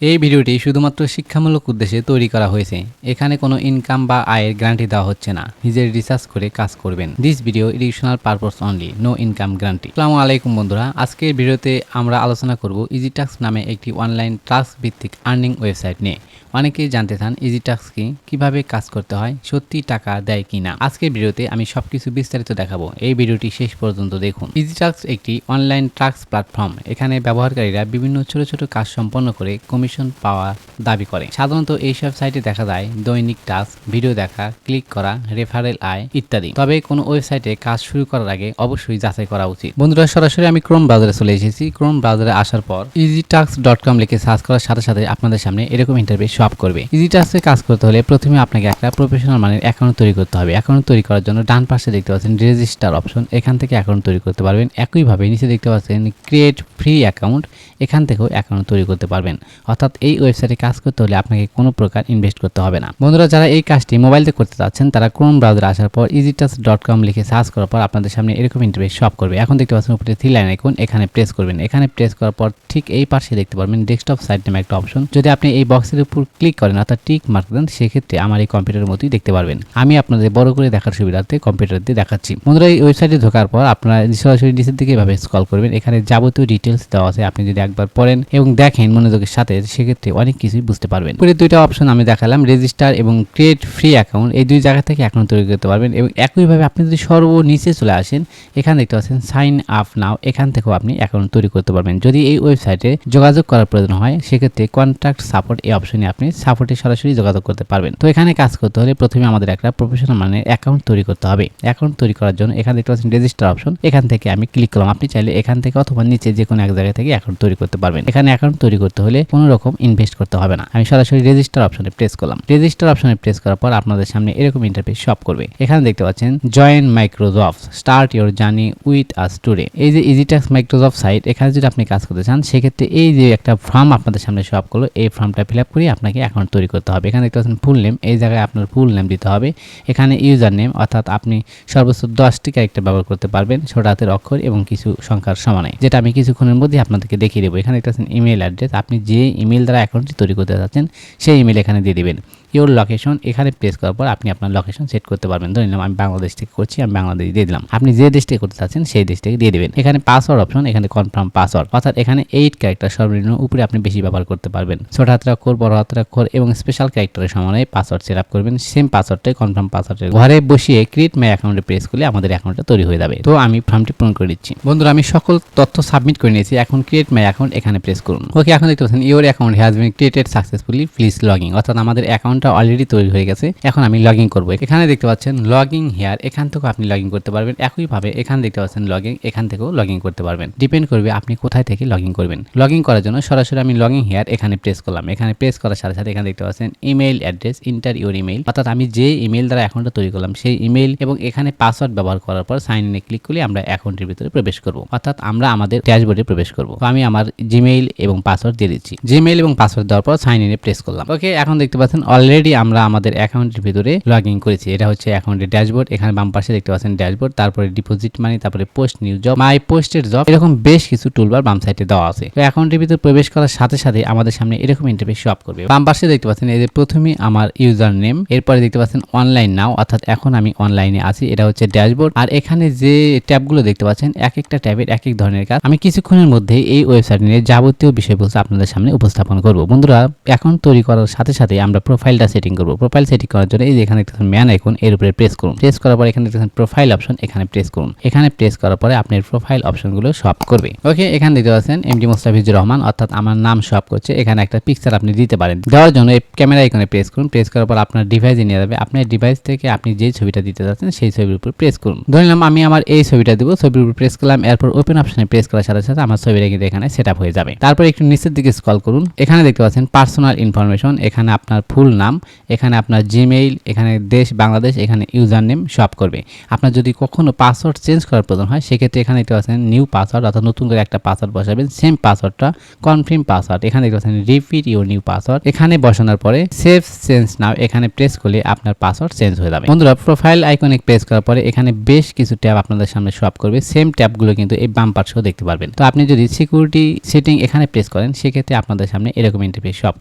এই ভিডিওটি শুধুমাত্র শিক্ষামূলক উদ্দেশ্যে তৈরি করা হয়েছে। এখানে কোনো ইনকাম বা আয়ের গ্যারান্টি দেওয়া হচ্ছে না। নিজের রিসার্চ করে কাজ করবেন। This video educational purpose only, no income guarantee. আসসালামু আলাইকুম বন্ধুরা, আজকের ভিডিওতে আমরা আলোচনা করব ইজিটাক্স নামে একটি অনলাইন টাস্ক ভিত্তিক আর্নিং ওয়েবসাইট নিয়ে। অনেকেই জানতে চান ইজিটাক্স কি, কিভাবে কাজ করতে হয়, সত্যি টাকা দেয় কিনা। আজকের ভিডিওতে আমি সবকিছু বিস্তারিত দেখাবো। এই ভিডিওটি শেষ পর্যন্ত দেখুন। ইজিটাক্স একটি অনলাইন টাস্ক প্ল্যাটফর্ম। এখানে ব্যবহারকারীরা বিভিন্ন ছোট ছোট কাজ সম্পন্ন করে কমিশন পাওয়া দাবি করে। সাধারণত এইসব সাইটে দেখা যায় দৈনিক টাস্ক, ভিডিও দেখা, ক্লিক করা, রেফারেল আয় ইত্যাদি। তবে কোনো ওয়েবসাইটে কাজ শুরু করার আগে অবশ্যই যাচাই করা উচিত। বন্ধুরা, সরাসরি আমি ক্রোম ব্রাউজারে চলে এসেছি। ক্রোম ব্রাউজারে আসার পর easytask.com লিখে সার্চ করার সাথে সাথে আপনাদের সামনে এরকম ইন্টারফেস শো আপ করবে। ইজিটাক্সে কাজ করতে হলে প্রথমে আপনাকে একটা প্রফেশনাল মানের অ্যাকাউন্ট তৈরি করতে হবে। অ্যাকাউন্ট তৈরি করার জন্য ডান পাশে দেখতে পাচ্ছেন রেজিস্টার অপশন, এখান থেকে অ্যাকাউন্ট তৈরি করতে পারবেন। একইভাবে নিচে দেখতে পাচ্ছেন ক্রিয়েট ফ্রি অ্যাকাউন্ট, এখান থেকেও অ্যাকাউন্ট তৈরি করতে পারবেন। অর্থাৎ এই ওয়েবসাইটে কাজ করতে হলে আপনাকে কোনো প্রকার ইনভেস্ট করতে হবে না। বন্ধুরা, যারা এই কাজটি মোবাইলে করতে চাচ্ছেন তারা ক্রোম ব্রাউজারে আসার পর easytask.com লিখে সার্চ করার পর আপনাদের সামনে এরকম ইন্টারফেস শো আপ করবে। এখন দেখতে পাচ্ছেন উপরে থ্রি লাইন আইকন, এখানে প্রেস করবেন। এখানে প্রেস করার পর ঠিক এই পাশে দেখতে পারবেন ডেস্কটপ সাইট নামে একটা অপশন। যদি আপনি এই বক্সের উপর ক্লিক করেন অর্থাৎ টিক মার্ক দেন, সেক্ষেত্রে আমার এই কম্পিউটারের মতোই দেখতে পারবেন। আমি আপনাদের বড় করে দেখার সুবিধার্থে কম্পিউটার দিয়ে দেখাচ্ছি। বন্ধুরা, এই ওয়েবসাইটে ঢোকার পর আপনারা সরাসরি নিচের দিকে এভাবে স্ক্রল করবেন। এখানে যাবতীয় ডিটেলস দেওয়া আছে। আপনি যদি একবার পড়েন এবং দেখেন মনোযোগের সাথে, সেক্ষেত্রে অনেক কিছুই বুঝতে পারবেন। পরে দুইটা অপশন আমি দেখালাম, রেজিস্টার এবং ক্রিয়েট ফ্রি অ্যাকাউন্ট। এই দুই জায়গা থেকে অ্যাকাউন্ট তৈরি করতে পারবেন। এবং একইভাবে আপনি যদি সর্বনিচে চলে আসেন, এখানে দেখতে পাচ্ছেন সাইন আপ নাও, এখান থেকেও আপনি অ্যাকাউন্ট তৈরি করতে পারবেন। যদি এই ওয়েবসাইটে যোগাযোগ করার প্রয়োজন হয়, সেক্ষেত্রে কন্ট্যাক্ট সাপোর্ট এই অপশনে আপনি সাপোর্টে সরাসরি যোগাযোগ করতে পারবেন। তো এখানে কাজ করতে হলে প্রথমে আমাদের একটা প্রফেশনাল মানের অ্যাকাউন্ট তৈরি করতে হবে। অ্যাকাউন্ট তৈরি করার জন্য এখানে দেখতে পাচ্ছেন রেজিস্টার অপশন, এখান থেকে আমি ক্লিক করলাম। আপনি চাইলে এখান থেকে অথবা নিচে যে কোনো এক জায়গা থেকে অ্যাকাউন্ট তৈরি করতে পারবেন। এখানে অ্যাকাউন্ট তৈরি করতে হলে কোনো রকম ইনভেস্ট করতে হবে না। আমি সরাসরি রেজিস্টার অপশনে প্রেস করলাম। রেজিস্টার অপশনে প্রেস করার পর আপনাদের সামনে এরকম ইন্টারফেস শো আপ করবে। এখানে দেখতে পাচ্ছেন join Microsoft, start your journey with us today. এই যে ইজিটাক্স মাইক্রোসফট সাইট, এখানে যদি আপনি কাজ করতে চান, সেক্ষেত্রে এই যে একটা ফর্ম আপনাদের সামনে শো আপ করলো, এই ফর্মটা ফিল আপ করে আপনাকে অ্যাকাউন্ট তৈরি করতে হবে। এখানে দেখতে পাচ্ছেন ফুল নেম, এই জায়গায় আপনার ফুল নেম দিতে হবে। এখানে ইউজার নেম, অর্থাৎ আপনি সর্বোচ্চ 10টি ক্যারেক্টার ব্যবহার করতে পারবেন, ছোট হাতের অক্ষর এবং কিছু সংখ্যার সমানে, যেটা আমি কিছুক্ষণের মধ্যে আপনাদেরকে দেখিয়ে দেবো। এখানে দেখতে পাচ্ছেন ইমেল অ্যাড্রেস, আপনি যে ইমেল দ্বারা অ্যাকাউন্টটি তৈরি করতে চাচ্ছেন সেই ইমেল এখানে দিয়ে দিবেন। ইওর লোকেশন, এখানে প্রেস করার পর আপনি আপনার লোকেশন সেট করতে পারবেন। ধরে নিলাম আমি বাংলাদেশ থেকে করছি, আমি বাংলাদেশ দিয়ে দিলাম। আপনি যে দেশ থেকে করতে চাচ্ছেন সেই দেশ থেকে দিয়ে দিবেন। এখানে পাসওয়ার্ড অপশন, এখানে কনফার্ম পাসওয়ার্ড, অর্থাৎ এখানে 8 ক্যারেক্টার সর্বনিম্ন, উপরে আপনি বেশি ব্যবহার করতে পারবেন। ছোট হাতের অক্ষর, বড় হাতের অক্ষর এবং স্পেশাল ক্যারেক্টারের সমানে পাসওয়ার্ড সেট আপ করবেন। সেম পাসওয়ার্ডটাই কনফার্ম পাসওয়ার্ডের ঘরে বসিয়ে ক্রিয়েট মাই অ্যাকাউন্টে প্রেস করলে আমাদের অ্যাকাউন্টটা তৈরি হয়ে যাবে। তো আমি ফর্মটি পূরণ করে দিচ্ছি। বন্ধুরা, আমি সকল তথ্য সাবমিট করে নিয়েছি। এখন ক্রিয়েট মাই অ্যাকাউন্ট এখানে প্রেস করুন। ওকে, এখন দেখতে পাচ্ছেন your account has been created successfully, please login, অর্থাৎ আমাদের অ্যাকাউন্টটা অলরেডি তৈরি হয়ে গেছে। এখন আমি লগইন করব। এখানে দেখতে পাচ্ছেন লগইন হিয়ার, এখান থেকেও আপনি লগইন করতে পারবেন। একইভাবে এখানে দেখতে পাচ্ছেন লগইন, এখান থেকেও লগইন করতে পারবেন। ডিপেন্ড করবে আপনি কোথায় থেকে লগইন করবেন। লগইন করার জন্য সরাসরি আমি লগইন হিয়ার এখানে প্রেস করলাম। এখানে প্রেস করার সাথে সাথে এখানে দেখতে পাচ্ছেন email address, inter your email, অর্থাৎ আমি যে ইমেল দ্বারা অ্যাকাউন্টটা তৈরি করলাম সেই ইমেল, এবং এখানে পাসওয়ার্ড ব্যবহার করার পর সাইন ইনে ক্লিক করলে আমরা অ্যাকাউন্টের ভিতরে প্রবেশ করব, অর্থাৎ আমরা আমাদের ড্যাশবোর্ডে প্রবেশ করব। তো আমি আমার জিমেইল এবং পাসওয়ার্ড দিয়ে দিচ্ছি। জিমেইল এবং পাসওয়ার্ড দেওয়ার পর সাইন ইনে প্রেস করলাম। ওকে, এখন দেখতে পাচ্ছেন অলরেডি আমরা আমাদের অ্যাকাউন্টের ভিতরে লগইন করেছি। এটা হচ্ছে অ্যাকাউন্টের ড্যাশবোর্ড। এখানে বাম পাশে দেখতে পাচ্ছেন ড্যাশবোর্ড, তারপরে ডিপোজিট মানি, তারপরে পোস্ট নিউ জব, মাই পোস্টেড জব, এরকম বেশ কিছু টুলবার বাম সাইডে দেওয়া আছে। তো অ্যাকাউন্টের ভিতরে প্রবেশ করার সাথে সাথে আমাদের সামনে এরকম ইন্টারফেস শো আপ করবে। বাম পাশে দেখতে পাচ্ছেন এই যে প্রথমে আমার ইউজার নেম, এরপরে দেখতে পাচ্ছেন অনলাইন নাও, অর্থাৎ এখন আমি অনলাইনে আছি, এটা হচ্ছে ড্যাশবোর্ড। আর এখানে যে ট্যাবগুলো দেখতে পাচ্ছেন এক একটা ট্যাবের এক এক ধরনের কাজ। আমি কিছুক্ষণের মধ্যে এই ওয়েবসাইট নিয়ে যাবতীয় বিষয়বস্তু আপনাদের সামনে উপস্থাপন করব। বন্ধুরা, অ্যাকাউন্ট তৈরি করার সাথে সাথে আমরা প্রোফাইলটা সেটিং করব। প্রোফাইল সেটিং করার জন্য এই যে এখানে দেখতেছেন ম্যান আইকন, এর উপরে প্রেস করুন। প্রেস করার পর এখানে দেখতেছেন প্রোফাইল অপশন, এখানে প্রেস করুন। এখানে প্রেস করার পরে আপনার প্রোফাইল অপশনগুলো শো আপ করবে। ওকে, এখানে দেখতে পাচ্ছেন এমডি মোস্তাফিজুর রহমান, অর্থাৎ আমার নাম শো আপ করছে। এখানে একটা পিকচার আপনি দিতে পারেন। দেওয়ার জন্য এই ক্যামেরা আইকনে প্রেস করুন। প্রেস করার পর আপনার ডিভাইসে নিয়ে যাবে। আপনার ডিভাইস থেকে আপনি যে ছবিটা দিতে যাচ্ছেন সেই ছবির উপর প্রেস করুন। ধরে নিলাম আমি আমার এই ছবিটা দেবো, ছবির উপর প্রেস করলাম। এরপর ওপেন অপশনে প্রেস করার সাথে সাথে আমার ছবিটা কিন্তু এখানে সেট আপ হয়ে যাবে। তারপর একটু নিচের দিকে স্ক্রল করুন। এখানে দেখতে পাচ্ছেন পার্সোনাল ইনফরমেশন, এখানে আপনার ফুল নাম, এখানে আপনার জিমেইল, এখানে দেশ বাংলাদেশ, এখানে ইউজার নেম শো আপ করবে। আপনার যদি কখনো পাসওয়ার্ড চেঞ্জ করার প্রয়োজন হয়, সেক্ষেত্রে এখানে দেখতে পাচ্ছেন নিউ পাসওয়ার্ড, অর্থাৎ নতুন করে একটা পাসওয়ার্ড বসাবেন। সেম পাসওয়ার্ডটা কনফার্ম পাসওয়ার্ড, এখানে দেখতে পাচ্ছেন রিপিট ইউর নিউ পাসওয়ার্ড, এখানে বসানোর পরে সেভ চেঞ্জ নাও, এখানে প্রেস করলে আপনার পাসওয়ার্ড চেঞ্জ হয়ে যাবে। বন্ধুরা, প্রোফাইল আইকনে প্রেস করার পরে এখানে বেশ কিছু ট্যাব আপনাদের সামনে শো আপ করবে। সেম ট্যাবগুলো কিন্তু এই বাম পাশেও দেখতে পারবেন। তো আপনি যদি সিকিউরিটি সেটিং এখানে প্রেস করেন সেক্ষেত্রে আপনাদের সামনে এরকম ইন্টারফেস শো আপ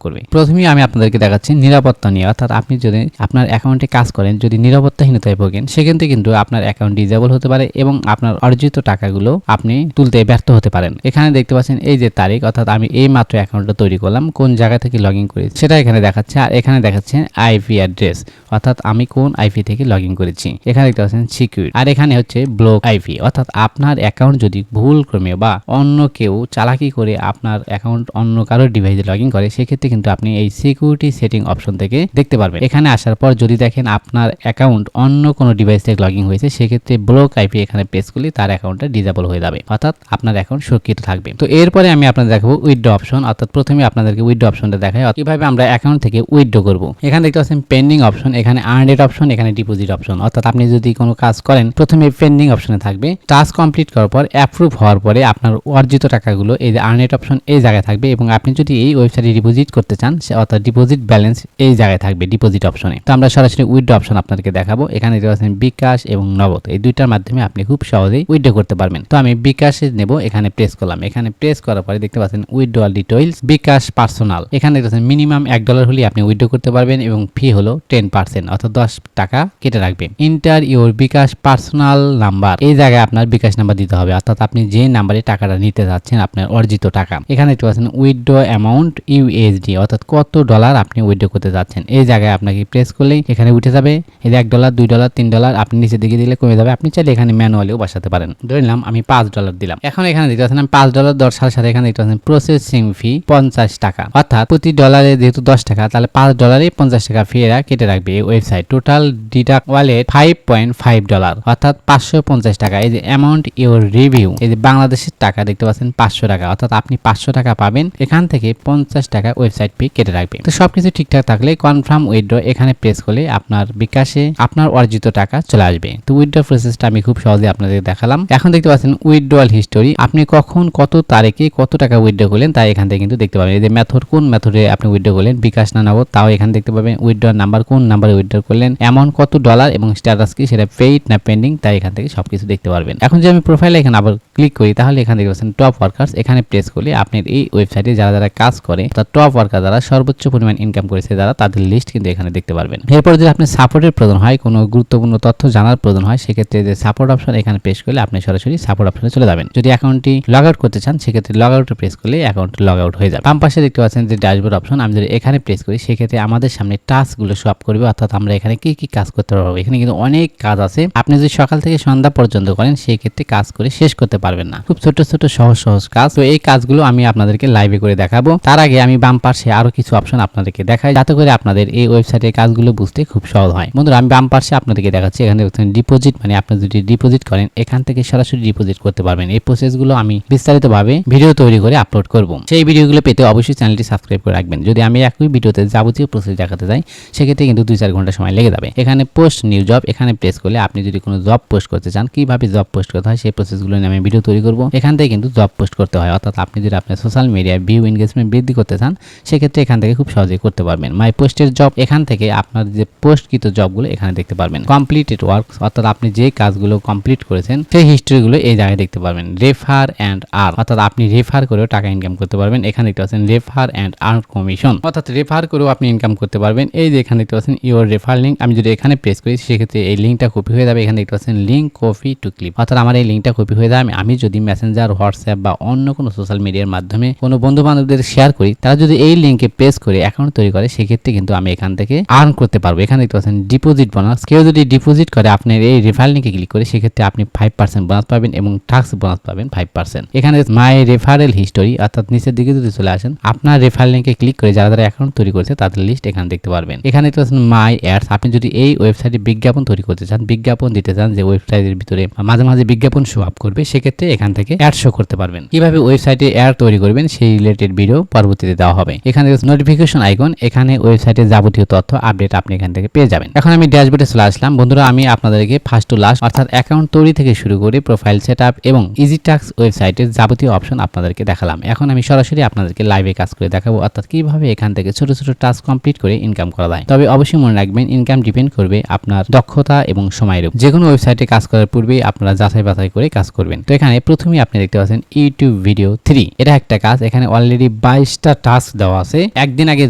করবে। প্রথমেই আমি আপনাদেরকে দেখাচ্ছি নিরাপত্তা নিয়ে, অর্থাৎ আপনি যদি আপনার অ্যাকাউন্টে কাজ করেন যদি নিরাপত্তাহীনতায় ভোগেন সেক্ষেত্রে কিন্তু আপনার অ্যাকাউন্ট ডিসেবল হতে পারে এবং আপনার অর্জিত টাকাগুলো আপনি তুলতে ব্যর্থ হতে পারেন। এখানে দেখতে পাচ্ছেন এই যে তারিখ, অর্থাৎ আমি এই মাত্র অ্যাকাউন্টটা তৈরি করলাম, কোন জায়গা থেকে লগ ইন করেছি সেটা এখানে দেখাচ্ছে, আর এখানে দেখাচ্ছে আইপি অ্যাড্রেস, অর্থাৎ আমি কোন আইপি থেকে লগ ইন করেছি। এখানে দেখতে পাচ্ছেন সিকিউর, আর এখানে হচ্ছে ব্লক আইপি, অর্থাৎ আপনার অ্যাকাউন্ট যদি ভুল ক্রমে বা অন্য কেউ চালাকি করে আপনার অ্যাকাউন্ট অন্য কারোর ডিভাইসে লগ ইন করে সেক্ষেত্রে কিন্তু আপনি এই সিকিউরিটি সেটিং অপশন থেকে দেখতে পারবেন। এখানে আসার পর যদি দেখেন আপনার অ্যাকাউন্ট অন্য কোনো ডিভাইস থেকে লগ ইন হয়েছে সেক্ষেত্রে ব্লক আইপি এখানে প্রেস করলে তার অ্যাকাউন্টটা ডিসেবল হয়ে যাবে, অর্থাৎ আপনার অ্যাকাউন্ট সুরক্ষিত থাকবে। তো এরপরে আমি আপনাদের দেখাবো উইথড্র অপশন, অর্থাৎ প্রথমে আপনাদেরকে উইথড্র অপশনটা দেখাই কিভাবে আমরা অ্যাকাউন্ট থেকে উইথড্র করব। এখানে দেখতে পাচ্ছেন পেন্ডিং অপশন, এখানে আর্নড অপশন, এখানে ডিপোজিট অপশন, অর্থাৎ আপনি যদি কোনো কাজ করেন প্রথমে পেন্ডিং অপশনে থাকবে, টাস্ক কমপ্লিট করার পর অ্যাপ্রুভ হওয়ার পরে আপনার অর্জিত টাকাগুলো এই যে আর্নড অপশন এই জায়গায় থাকবে এবং আপনি যদি এই ওয়েবসাইটে ডিপোজিট করতে চান অর্থাৎ ডিপোজিট ব্যালেন্স এই জায়গায় থাকবে ডিপোজিট অপশনে। তো আমরা সরাসরি উইথড্র অপশন আপনাদেরকে দেখাবো। এখানে দেখতে পাচ্ছেন বিকাশ এবং নগদ এই দুইটার মাধ্যমে আপনি খুব সহজেই উইথড্র করতে পারবেন। তো আমি বিকাশে নেব, এখানে প্রেস করলাম, এখানে প্রেস করার পরে দেখতে পাচ্ছেন উইথড্রয়াল ডিটেইলস বিকাশ পার্সোনাল, এখানে দেখতে পাচ্ছেন মিনিমাম $1 হলে আপনি উইথড্র করতে পারবেন এবং ফি হলো 10%, অর্থাৎ 10 টাকা কেটে রাখবে। Enter your bKash personal number, এই জায়গায় আপনার বিকাশ নাম্বার দিতে হবে, অর্থাৎ আপনি যে নাম্বারে টাকাটা নিতে যাচ্ছেন আপনার অর্জিত টাকা। এখানে দেখতে পাচ্ছেন উইথড্র অ্যামাউন্ট ইউএসডি, অর্থাৎ কত ডলার আপনি উইথড্র করতে যাচ্ছেন, এই জায়গায় আপনাকে প্রেস করলেই এখানে উঠে যাবে। এই যে $1, $2, $3 আপনি নিচের দিকে দিলে কমে যাবে, আপনি চাইলে এখানে ম্যানুয়ালিও বসাতে পারেন। ধরে নিলাম আমি $5 দিলাম। এখন এখানে দেখতে পাচ্ছেন আমি $5 দেওয়ার সাথে সাথে এখানে দেখতে পাচ্ছেন প্রসেসিং ফি 50 টাকা, অর্থাৎ প্রতি ডলারে যেহেতু 10 টাকা তাহলে $5 50 টাকা ফি এরা কেটে রাখবে এই ওয়েবসাইট। টোটাল ডিডাক্ট ওয়ালেট $5.5, অর্থাৎ 550 টাকা। এই যে অ্যামাউন্ট ইউর রিভিউ, এই যে বাংলাদেশের টাকা দেখতে পাচ্ছেন 500 টাকা, অর্থাৎ আপনি 500 টাকা পাবেন, এখান থেকে 50 টাকা ওয়েবসাইট ফি কেটে রাখবে। তো সবকিছু ঠিকঠাক থাকলে কনফার্ম উইথড্র এখানে প্রেস করলে আপনার বিকাশে আপনার অর্জিত টাকা চলে আসবে। তো উইথড্র প্রসেসটা আমি খুব সহজে আপনাদের দেখালাম। এখন দেখতে পাচ্ছেন উইথড্রয়াল হিস্টোরি, আপনি কখন কত তারিখে কত টাকা উইথড্র করলেন তাই এখান থেকে কিন্তু দেখতে পাবেন। এই যে মেথড কোন মেথডে আপনি উইথড্র করলেন, বিকাশ না নগদ, তাও এখানে দেখতে পাবেন। উইথড্র নাম্বার কোন নাম্বারে উইথড্র করলেন, অ্যামাউন্ট কত ডলার এবং স্ট্যাটাস কি সেটা পেইড না পেন্ডিং, তাই এখান থেকে সবকিছু দেখতে পারবেন। এখন যদি আমি প্রোফাইলে এখানে আবার ক্লিক করি তাহলে এখানে দেখতে পাচ্ছেন টপ ওয়ার্কার্স, এখানে প্রেস করলে আপনার এই ওয়েবসাইটে যারা যারা কাজ করে তার টপ ওয়ার্কার যারা সর্বোচ্চ পরিমাণ ইনকাম করেছে যারা তাদের লিস্ট কিন্তু এখানে দেখতে পারবেন। এরপর যদি আপনি সাপোর্টের প্রয়োজন হয়, কোনো গুরুত্বপূর্ণ তথ্য জানার প্রয়োজন হয় সেক্ষেত্রে যে সাপোর্ট অপশন এখানে প্রেস করলে আপনি সরাসরি সাপোর্ট অপশনে চলে যাবেন। যদি অ্যাকাউন্টটি লগ আউট করতে চান সেক্ষেত্রে লগ আউটে প্রেস করলে অ্যাকাউন্ট লগ আউট হয়ে যাবে। বাম পাশে দেখতে পাচ্ছেন যে ড্যাশবোর্ড অপশন, আমি যদি এখানে প্রেস করি সেক্ষেত্রে আমাদের সামনে টাস্কগুলো শো আপ করবে, অর্থাৎ আমরা এখানে কি কি কাজ করতে পারবো। এখানে কিন্তু অনেক কাজ আছে, আপনি যদি সকাল থেকে সন্ধ্যা পর্যন্ত করেন সেই ক্ষেত্রে কাজ করে শেষ করতে পারবেন না। খুব ছোট ছোট সহজ সহজ কাজ, তো এই কাজগুলো আমি আপনাদেরকে লাইভে করে দেখাবো। তার আগে আমি বাম পাশে আরো কিছু অপশন আপনাদেরকে দেখাই যাতে করে আপনাদের এই ওয়েবসাইটের কাজগুলো বুঝতে খুব সহজ হয়। বন্ধুরা আমি বাম পাশে আপনাদেরকে দেখাচ্ছি, এখানে দেখছেন ডিপোজিট, মানে আপনি যদি ডিপোজিট করেন এখান থেকে সরাসরি ডিপোজিট করতে পারবেন। এই প্রসেসগুলো আমি বিস্তারিতভাবে ভিডিও তৈরি করে আপলোড করব। সেই ভিডিওগুলো পেতে অবশ্যই চ্যানেলটি সাবস্ক্রাইব করে রাখবেন। যদি আমি একই ভিডিওতে যাবতীয় প্রসেস দেখাতে যাই সেক্ষেত্রে কিন্তু 2-4 ঘন্টা সময় লেগে যাবে। এখানে পোস্ট নিউ জব, এখানে প্রেস করলে আপনি যদি কোনো জব পোস্ট করতে চান কিভাবে জব পোস্ট করতে হয় সেই প্রসেসগুলো নিয়ে আমি ভিডিও তৈরি করব। এখান থেকে কিন্তু জব পোস্ট করতে হয়, অর্থাৎ আপনি যদি আপনার সোশ্যাল মিডিয়ায় ভিউ এনগেজমেন্ট বৃদ্ধি করতে চান সেক্ষেত্রে এখান থেকে খুব সহজেই করতে পারবেন। মাই পোস্টের জব, এখান থেকে আপনার যে পোস্টকৃত জবগুলো এখানে দেখতে পারবেন। কমপ্লিটেড ওয়ার্কস, অর্থাৎ আপনি যে কাজগুলো কমপ্লিট করেছেন সেই হিস্ট্রিগুলো এই জায়গায় দেখতে পারবেন। রেফার অ্যান্ড আর্ন, অর্থাৎ আপনি রেফার করেও টাকা ইনকাম করতে পারবেন। এখানে দেখতে পাচ্ছেন রেফার অ্যান্ড আর্ন কমিশন, অর্থাৎ রেফার করেও আপনি ইনকাম করতে পারবেন। এই যে এখানে দেখতে পাচ্ছেন ইউর রেফার লিঙ্ক, আমি যদি এখানে প্রেস করি সেক্ষেত্রে এই লিঙ্কটা কপি হয়ে যাবে। এখানে দেখতে পাচ্ছেন লিঙ্ক কপি টু ক্লিপ, অর্থাৎ আমার এই লিঙ্কটা কপি হয়ে যাবে। আমি যদি মেসেঞ্জার, হোয়াটসঅ্যাপ বা অন্য কোনো সোশ্যাল মিডিয়ার মাধ্যমে কোনো বন্ধু বান্ধবদের শেয়ার করি তারা যদি এই লিঙ্কে প্রেস করে অ্যাকাউন্ট তৈরি করে সেক্ষেত্রে কিন্তু আমি এখান থেকে আর্ন করতে পারবো। এখানে দেখতে পাচ্ছেন ডিপোজিট বোনাস, কেউ যদি ডিপোজিট করে আপনার এই রেফার লিঙ্কে ক্লিক করে সেক্ষেত্রে আপনি 5% বোনাস পাবেন এবং টাস্ক বোনাস পাবেন 5%। এখানে মাই রেফারেল হিস্টোরি, অর্থাৎ নিচের দিকে যদি চলে আসেন আপনার রেফার লিঙ্কে ক্লিক করে যারা যারা অ্যাকাউন্ট তৈরি করেছে তাদের লিস্ট এখানে দেখতে পারবেন। এখানে দেখতে পাচ্ছেন মাই অ্যাডস, আপনি যদি এই ওয়েবসাইটে বিজ্ঞাপন তৈরি করতে চান, বিজ্ঞাপন দিতে চান যে ওয়েবসাইটের ভিতরে মাঝে মাঝে বিজ্ঞাপন শো আপ করবে সেক্ষেত্রে এখান থেকে অ্যাড শো করতে পারবেন। কিভাবে ওয়েবসাইটে অ্যাড তৈরি করবেন সেই রিলেটেড ভিডিও পরবর্তীতে দেওয়া হবে। এখানে নোটিফিকেশন আইকন, এখানে ওয়েবসাইটের যাবতীয় তথ্য আপডেট আপনি এখান থেকে পেয়ে যাবেন। এখন আমি ড্যাশবোর্ডে চলে আসলাম। বন্ধুরা আমি আপনাদেরকে ফার্স্ট টু লাস্ট অর্থাৎ অ্যাকাউন্ট তৈরি থেকে শুরু করে প্রোফাইল সেটআপ এবং ইজি টাস্ক ওয়েবসাইটের যাবতীয় অপশন আপনাদেরকে দেখালাম। এখন আমি সরাসরি আপনাদেরকে লাইভে কাজ করে দেখাবো, অর্থাৎ কিভাবে এখান থেকে ছোট ছোট টাস্ক কমপ্লিট করে ইনকাম করা যায়। তবে অবশ্যই মনে রাখবেন ইনকাম ডিপেন্ড করবে আপনার দক্ষতা এবং সময়ের উপর। যে কোনো ওয়েবসাইটে কাজ করার পূর্বে আপনারা যাচাই বাছাই করে কাজ করবেন। তো এখানে প্রথমেই আপনি দেখতে পাচ্ছেন ইউটিউব ভিডিও ভিডিও 3। এটা একটা কাজ, এখানে অলরেডি 22টা টাস্ক দেওয়া আছে। একদিন আগে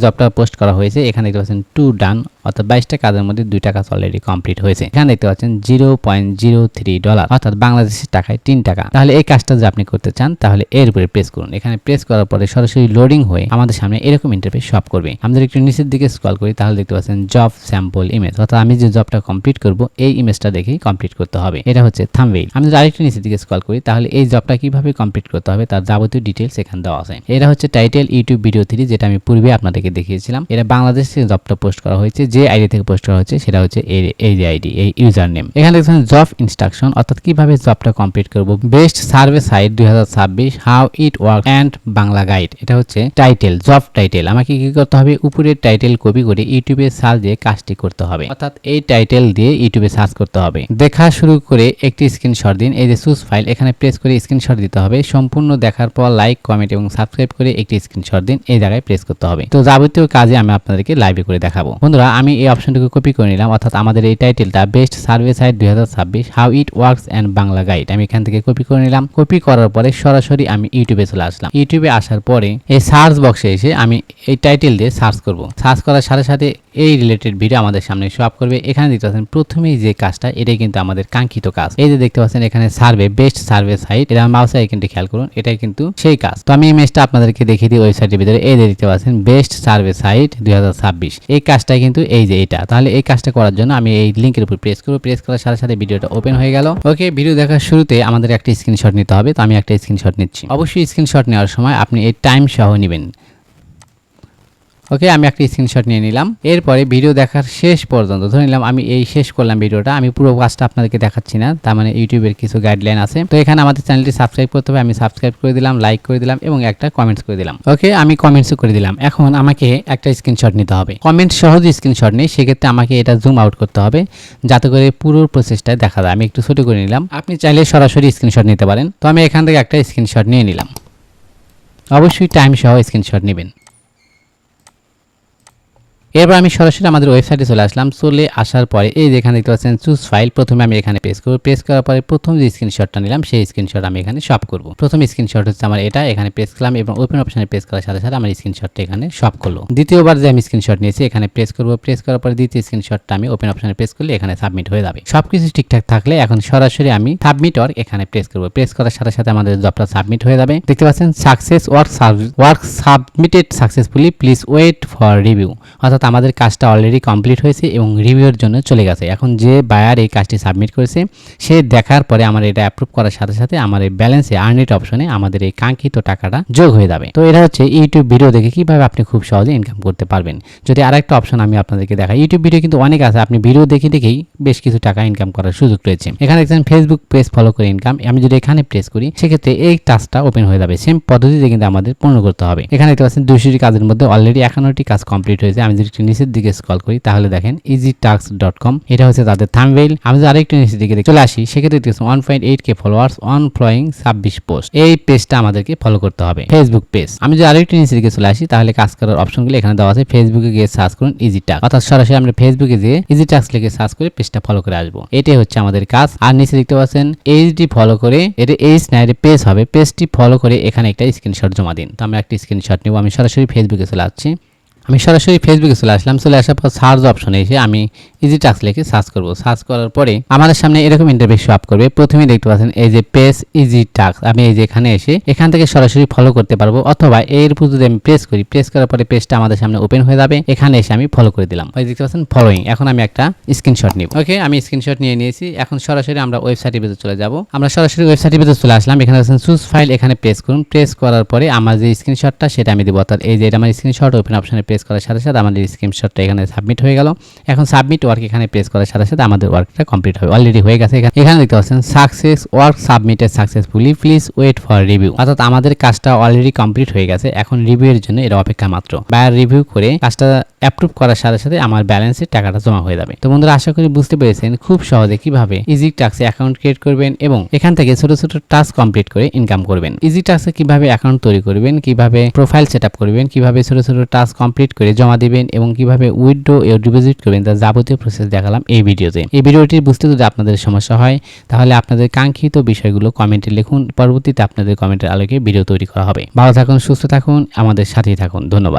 জবটা পোস্ট করা হয়েছে, এখানে দেখতে পাচ্ছেন 2 ডান, অর্থাৎ 22টা কাজের মধ্যে 2টা কাজ অলরেডি কমপ্লিট হয়েছে। এখানে দেখতে পাচ্ছেন $0.03, অর্থাৎ বাংলাদেশের টাকায় 3 টাকা। তাহলে এই কাজটা যদি আপনি করতে চান তাহলে এর উপরে প্রেস করুন। এখানে প্রেস করার পরে সরাসরি লোডিং হয়ে আমাদের সামনে এরকম ইন্টারফেস শপ করবে। আমরা একটু নিচের দিকে স্ক্রল করি তাহলে দেখতে পাচ্ছেন জব স্যাম্পল ইমেজ, অর্থাৎ আমি যে জবটা কমপ্লিট করব এই ইমেজটা দেখেই কমপ্লিট করতে হবে। এটা হচ্ছে থাম্বনেইল। আমি যদি আরেকটু নিচের দিকে স্ক্রল করি তাহলে এই জবটা কিভাবে কমপ্লিট করতে হবে তার যাবতীয় ডিটেইলস এখানে দেওয়া আছে। এটা হচ্ছে টাইটেল ইউটিউব ভিডিও 3, যেটা আমি পূর্বে আপনাদেরকে দেখিয়েছিলাম। এটা বাংলাদেশ থেকে জবটা পোস্ট করা হয়েছে, যে আইডি থেকে পোস্ট করা হচ্ছে সেটা হচ্ছে এই যে আইডি, এই ইউজার নেম। এখানে দেখছেন জব ইনস্ট্রাকশন, অর্থাৎ কিভাবে জবটা কমপ্লিট করব। Best survey site 2026, how it work and Bangla guide. এটা হচ্ছে টাইটেল, জব টাইটেল। আমাকে কি করতে হবে, উপরের টাইটেল কপি করে ইউটিউবে সার্চ দিয়ে কাজটি করতে হবে, অর্থাৎ এই টাইটেল দিয়ে ইউটিউবে সার্চ করতে হবে। দেখা শুরু করে একটি স্ক্রিনশট দিন। এই যে চুজ ফাইল, এখানে প্রেস করে স্ক্রিনশট দিতে হবে। সম্পূর্ণ দেখার পর লাইক, কমেন্ট এবং সাবস্ক্রাইব করে একটি স্ক্রিনশট দিন, এই জায়গায় প্রেস করতে হবে। তো যাবতীয় কাজে আমি আপনাদেরকে লাইভে করে দেখাবো। বন্ধুরা, আমি এই অপশনটিকে কপি করে নিলাম, অর্থাৎ আমাদের এই টাইটেলটা best survey site 2026, how it works and Bangla guide. আমি এখান থেকে কপি করে নিলাম। কপি করার পরে সরাসরি আমি ইউটিউবে চলে আসলাম। ইউটিউবে আসার পরে এই সার্চ বক্সে এসে আমি এই টাইটেল দিয়ে সার্চ করব। সার্চ করার সাথে সাথে এই রিলেটেড ভিডিও আমাদের সামনে শো আপ করবে। এখানে দেখতে পাচ্ছেন প্রথমেই যে কাজটা, এটাই কিন্তু আমাদের কাঙ্ক্ষিত কাজ। এই যে দেখতে পাচ্ছেন এখানে সার্ভে, বেস্ট সার্ভে সাইট, এটা মাউস আইকনটি খেয়াল করুন, এটাই কিন্তু সেই কাজ। তো আমি ইমেজটা আপনাদেরকে দেখিয়ে দিই ওয়েবসাইটের ভিতরে। এই যে দেখতে পাচ্ছেন বেস্ট সার্ভে সাইট 2026, এই কাজটাই কিন্তু এই যে এটা। তাহলে এই কাজটা করার জন্য আমি এই লিংকের উপর প্রেস করব। প্রেস করার সাথে সাথে ভিডিওটা ওপেন হয়ে গেল। ওকে, ভিডিও দেখার শুরুতে আমাদের একটা স্ক্রিনশট নিতে হবে। তো আমি একটা স্ক্রিনশট নিচ্ছি। অবশ্যই স্ক্রিনশট নেওয়ার সময় আপনি এই টাইম সহ নেবেন। ওকে, আমি একটা স্ক্রিনশট নিয়ে নিলাম। এরপরে ভিডিও দেখার শেষ পর্যন্ত, ধরে নিলাম আমি এই শেষ করলাম ভিডিওটা, আমি পুরো কাজটা আপনাদেরকে দেখাচ্ছি না, তার মানে ইউটিউবের কিছু গাইডলাইন আছে। তো এখানে আমাদের চ্যানেলটি সাবস্ক্রাইব করতে হবে। আমি সাবস্ক্রাইব করে দিলাম, লাইক করে দিলাম এবং একটা কমেন্টস করে দিলাম। ওকে, আমি কমেন্টসও করে দিলাম। এখন আমাকে একটা স্ক্রিনশট নিতে হবে। কমেন্ট সহজ স্ক্রিনশট নেই, সেক্ষেত্রে আমাকে এটা জুম আউট করতে হবে যাতে করে পুরো প্রসেসটা দেখা যায়। আমি একটু ছোট করে নিলাম। আপনি চাইলে সরাসরি স্ক্রিনশট নিতে পারেন। তো আমি এখান থেকে একটা স্ক্রিনশট নিয়ে নিলাম। অবশ্যই টাইম সহ স্ক্রিনশট নেবেন। এরপর আমি সরাসরি আমাদের ওয়েবসাইটে চলে আসলাম। চলে আসার পরে এই যেখানে দেখতে পাচ্ছেন চুজ ফাইল, প্রথমে আমি এখানে প্রেস করব। প্রেস করার পরে প্রথম যে স্ক্রিনশটটা নিলাম সেই স্ক্রিনশট আমি এখানে শপ করব। প্রথম স্ক্রিনশট হচ্ছে আমার এটা, এখানে প্রেস করলাম এবং ওপেন অপশনে প্রেস করার সাথে সাথে আমার স্ক্রিনশটটা এখানে শপ করলো। দ্বিতীয়বার যে আমি স্ক্রিনশট নিয়েছি এখানে প্রেস করব। প্রেস করার পরে দ্বিতীয় স্ক্রিনশটটা আমি ওপেন অপশনে প্রেস করলে এখানে সাবমিট হয়ে যাবে। সবকিছু ঠিকঠাক থাকলে এখন সরাসরি আমি সাবমিট অর এখানে প্রেস করব। প্রেস করার সাথে সাথে আমাদের জবটা সাবমিট হয়ে যাবে। দেখতে পাচ্ছেন success work submitted successfully, please wait for review, অর্থাৎ আমাদের কাজটা অলরেডি কমপ্লিট হয়েছে এবং রিভিউর জন্য চলে গেছে। এখন যে বায়ার এই কাজটি সাবমিট করেছে সে দেখার পরে আমার এটা অ্যাপ্রুভ করার সাথে সাথে আমার এই ব্যালেন্সে আর্নিট অপশনে আমাদের এই কাঙ্ক্ষিত টাকাটা যোগ হয়ে যাবে। তো এটা হচ্ছে ইউটিউব ভিডিও দেখে কিভাবে আপনি খুব সহজে ইনকাম করতে পারবেন। যদি আরেকটা অপশন আমি আপনাদেরকে দেখাই, ইউটিউব ভিডিও কিন্তু অনেক আছে, আপনি ভিডিও দেখে দেখেই বেশ কিছু টাকা ইনকাম করার সুযোগ রয়েছে। এখানে দেখছেন ফেসবুক পেজ ফলো করে ইনকাম। আমি যদি এখানে প্রেস করি সেক্ষেত্রে এই টাস্কটা ওপেন হয়ে যাবে। সেম পদ্ধতিতে কিন্তু আমাদের পূর্ণ করতে হবে। এখানে দেখতে পাচ্ছেন 200টি কাজের মধ্যে অলরেডি 51টি কাজ কমপ্লিট হয়েছে। আমি যদি নিচের দিকে স্ক্রল করি তাহলে দেখেন easytask.com, এটা হচ্ছে তাদের থাম্বনেইল। আমি যদি আরেকটু নিচের দিকে চলে আসি সেক্ষেত্রে দেখছেন 1.8K followers, on following 26 post. এই পেজটা আমাদেরকে ফলো করতে হবে, ফেসবুক পেজ। আমি যদি আরেকটু নিচের দিকে চলে আসি তাহলে কাজ করার অপশনগুলো এখানে দেওয়া আছে। ফেসবুকে গিয়ে সার্চ করুন easytask, অর্থাৎ সরাসরি আমরা ফেসবুকে গিয়ে easytask লিখে সার্চ করে পেজটা ফলো করে আসবো। এটাই হচ্ছে আমাদের কাজ। আর নিচে দেখতে পাচ্ছেন এইচডি ফলো করে, এটা এইচ নাইরে পেজ হবে, পেজটি ফলো করে এখানে একটা স্ক্রিনশট জমা দিন। তো আমরা একটা স্ক্রিনশট নিব। আমি সরাসরি ফেসবুকে চলে আসছি। আমি সরাসরি ফেসবুকে চলে আসলাম। চলে আসার পর সার্চ অপশনে এসে আমি easytask লিখে সার্চ করব। সার্চ করার পরে আমাদের সামনে এরকম ইন্টারফেস শো আপ করবে। প্রথমে দেখতে পাচ্ছেন এই যে পেজ easytask, আমি এই যে এখানে এসে এখান থেকে সরাসরি ফলো করতে পারবো, অথবা এর উপর যদি আমি প্রেস করি, প্রেস করার পরে পেজটা আমাদের সামনে ওপেন হয়ে যাবে। এখানে এসে আমি ফলো করে দিলাম। ওই দেখতে পাচ্ছেন ফলোইং। এখন আমি একটা স্ক্রিনশট নিব। ওকে, আমি স্ক্রিনশট নিয়ে নিয়েছি। এখন সরাসরি আমরা ওয়েবসাইটের ভিতরে চলে যাব। আমরা সরাসরি ওয়েবসাইটের ভিতরে চলে আসলাম। এখানে আছেন চুজ ফাইল, এখানে প্রেস করুন। প্রেস করার পরে আমার যে স্ক্রিনশটটা সেটা আমি দেব, অর্থাৎ এই যে এটা আমার স্ক্রিনশট। ওপেন অপশনে প্রেস করার সাথে সাথে আমাদের স্ক্রিনশটটা এখানে সাবমিট হয়ে গেল। এখন সাবমিট ওয়ার্ক এখানে প্রেস করার সাথে সাথে আমাদের ওয়ার্কটা কমপ্লিট হবে, অলরেডি হয়ে গেছে। এখানে দেখতে পাচ্ছেন success work submitted successfully, please wait for review, অর্থাৎ আমাদের কাজটা অলরেডি কমপ্লিট হয়ে গেছে। এখন রিভিউয়ের জন্য এর অপেক্ষা মাত্র। বায়ার রিভিউ করে কাজটা অ্যাপ্রুভ করার সাথে সাথে আমার ব্যালেন্সে টাকাটা জমা হয়ে যাবে। তো বন্ধুরা, আশা করি বুঝতে পেরেছেন খুব সহজে কিভাবে easytask অ্যাকাউন্ট ক্রিয়েট করবেন এবং এখান থেকে ছোট ছোট টাস্ক কমপ্লিট করে ইনকাম করবেন। easytask কিভাবে অ্যাকাউন্ট তৈরি করবেন, কিভাবে প্রোফাইল সেটআপ করবেন, কিভাবে ছোট ছোট টাস্ক কমপ্লিট ক্রিয়েট করে জমা দিবেন এবং কিভাবে উইথড্র ও ডিপোজিট করবেন তার যাবতীয় প্রসেস দেখালাম এই ভিডিওতে। এই ভিডিওটি বুঝতে যদি আপনাদের সমস্যা হয় তাহলে আপনাদের কাঙ্ক্ষিত বিষয়গুলো কমেন্টে লিখুন, পরবর্তীতে আপনাদের কমেন্টের আলোকে ভিডিও তৈরি করা হবে। ভালো থাকুন, সুস্থ থাকুন, আমাদের সাথেই থাকুন। ধন্যবাদ।